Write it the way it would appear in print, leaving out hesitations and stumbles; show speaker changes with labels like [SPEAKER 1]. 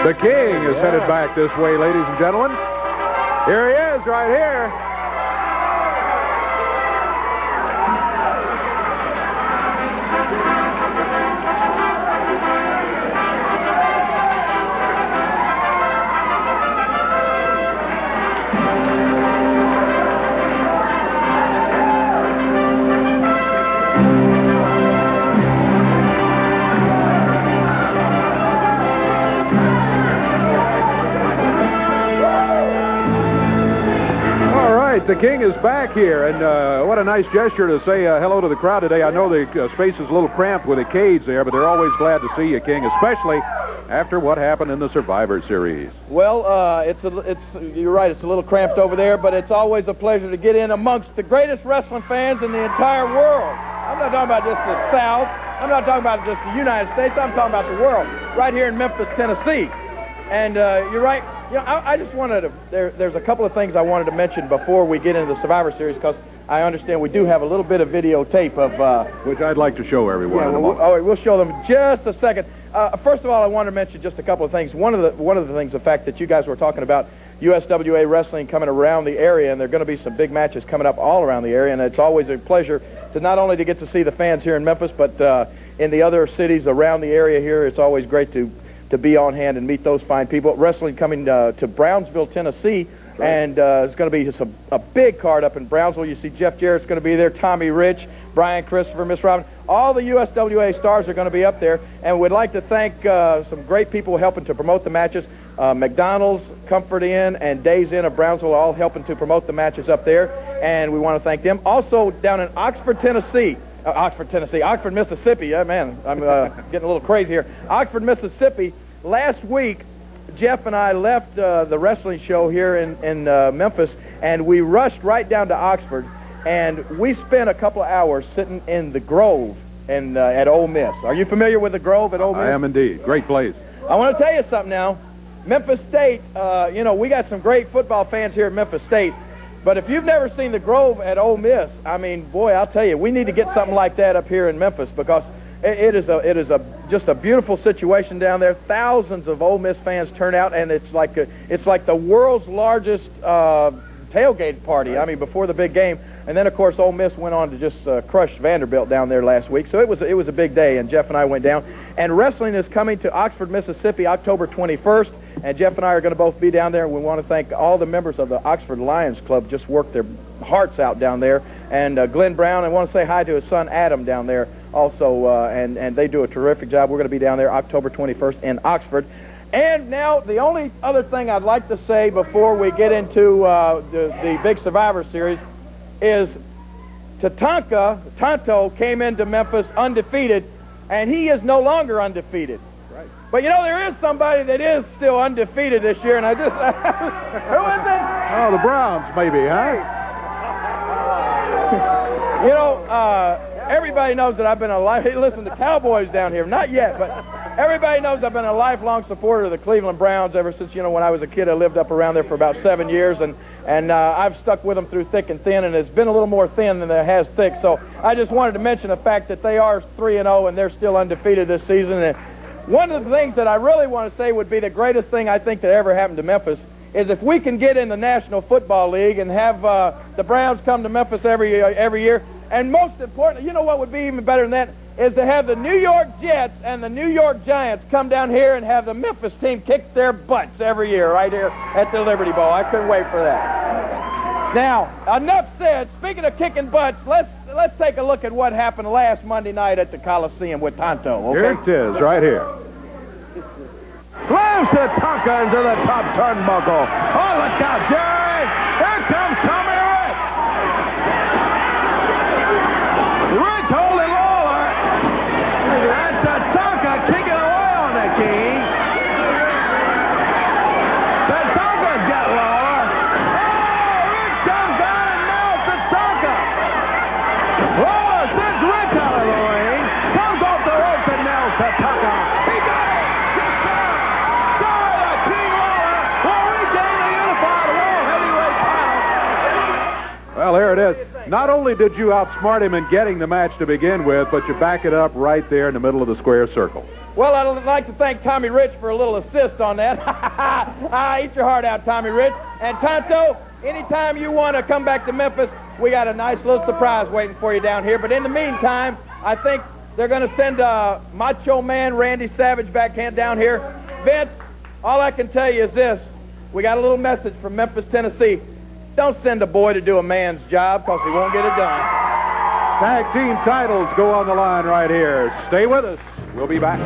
[SPEAKER 1] The King is headed back this way, ladies and gentlemen. Here he is, right here. The King is back here, and what a nice gesture to say hello to the crowd today. I know the space is a little cramped with a cage there, but they're always glad to see you, King, especially after what happened in the Survivor Series.
[SPEAKER 2] Well, you're right, it's a little cramped over there, but it's always a pleasure to get in amongst the greatest wrestling fans in the entire world. I'm not talking about just the South. I'm not talking about just the United States. I'm talking about the world, right here in Memphis, Tennessee. And you're right. You know, I just wanted to, there's a couple of things I wanted to mention before we get into the Survivor Series, because I understand we do have a little bit of videotape of...
[SPEAKER 1] which I'd like to show everyone.
[SPEAKER 2] Yeah, we'll show them in just a second. First of all, I wanted to mention just a couple of things. One of the things, the fact that you guys were talking about USWA wrestling coming around the area, and there are going to be some big matches coming up all around the area, and it's always a pleasure to not only to get to see the fans here in Memphis, but in the other cities around the area here. It's always great to be on hand and meet those fine people. Wrestling coming to Brownsville, Tennessee, and it's going to be just a big card up in Brownsville. You see Jeff Jarrett's going to be there, Tommy Rich, Brian Christopher, Miss Robin. All the USWA stars are going to be up there, and we'd like to thank some great people helping to promote the matches. McDonald's, Comfort Inn, and Days Inn of Brownsville all helping to promote the matches up there, and we want to thank them. Also, down in Oxford, Mississippi. Yeah, man, I'm getting a little crazy here. Oxford, Mississippi. Last week, Jeff and I left the wrestling show here in Memphis, and we rushed right down to Oxford, and we spent a couple of hours sitting in the Grove at Ole Miss. Are you familiar with the Grove at Ole Miss?
[SPEAKER 1] I am indeed. Great place.
[SPEAKER 2] I want to tell you something now. Memphis State, you know, we got some great football fans here at Memphis State. But if you've never seen the Grove at Ole Miss, I mean, boy, I'll tell you, we need to get something like that up here in Memphis, because it is just a beautiful situation down there. Thousands of Ole Miss fans turn out, and it's like the world's largest tailgate party. I mean, before the big game. And then, of course, Ole Miss went on to just crush Vanderbilt down there last week. So it was a big day, and Jeff and I went down. And wrestling is coming to Oxford, Mississippi, October 21st. And Jeff and I are going to both be down there. We want to thank all the members of the Oxford Lions Club. Just worked their hearts out down there. And Glenn Brown, I want to say hi to his son Adam down there also. And they do a terrific job. We're going to be down there October 21st in Oxford. And now the only other thing I'd like to say before we get into the big Survivor Series is Tonto came into Memphis undefeated, and he is no longer undefeated. Right. But you know, there is somebody that is still undefeated this year, and I just... Who is it?
[SPEAKER 1] Oh, the Browns, maybe, huh?
[SPEAKER 2] You know, everybody knows that I've been hey, listen, the Cowboys down here, not yet, but everybody knows I've been a lifelong supporter of the Cleveland Browns ever since, you know, when I was a kid. I lived up around there for about 7 years, and I've stuck with them through thick and thin, and it's been a little more thin than it has thick. So I just wanted to mention the fact that they are 3-0, and they're still undefeated this season. And one of the things that I really want to say would be the greatest thing I think that ever happened to Memphis is if we can get in the National Football League and have the Browns come to Memphis every year. And most importantly, you know what would be even better than that? Is to have the New York Jets and the New York Giants come down here and have the Memphis team kick their butts every year right here at the Liberty Bowl. I couldn't wait for that. Now, enough said. Speaking of kicking butts, let's take a look at what happened last Monday night at the Coliseum with Tonto. Okay?
[SPEAKER 1] Here it is, right here.
[SPEAKER 3] Slams Tatanka into the top turnbuckle. Oh, look out, Jerry! Here comes Tommy Rich! Rich holding Lawler. And Tatanka kicking away on the King. Tatanka's got Lawler. Oh, Rich comes down and nails Tatanka. Lawler sends Rich out of the ring. Comes off the ropes and nails Tatanka. He got it!
[SPEAKER 1] Well, here it is. Not only did you outsmart him in getting the match to begin with, but you back it up right there in the middle of the square circle.
[SPEAKER 2] Well, I'd like to thank Tommy Rich for a little assist on that. Eat your heart out, Tommy Rich. And Tonto, anytime you want to come back to Memphis, we got a nice little surprise waiting for you down here. But in the meantime, I think they're going to send Macho Man Randy Savage back down here. Vince, all I can tell you is this. We got a little message from Memphis, Tennessee. Don't send a boy to do a man's job because he won't get it done.
[SPEAKER 1] Tag team titles go on the line right here. Stay with us. We'll be back.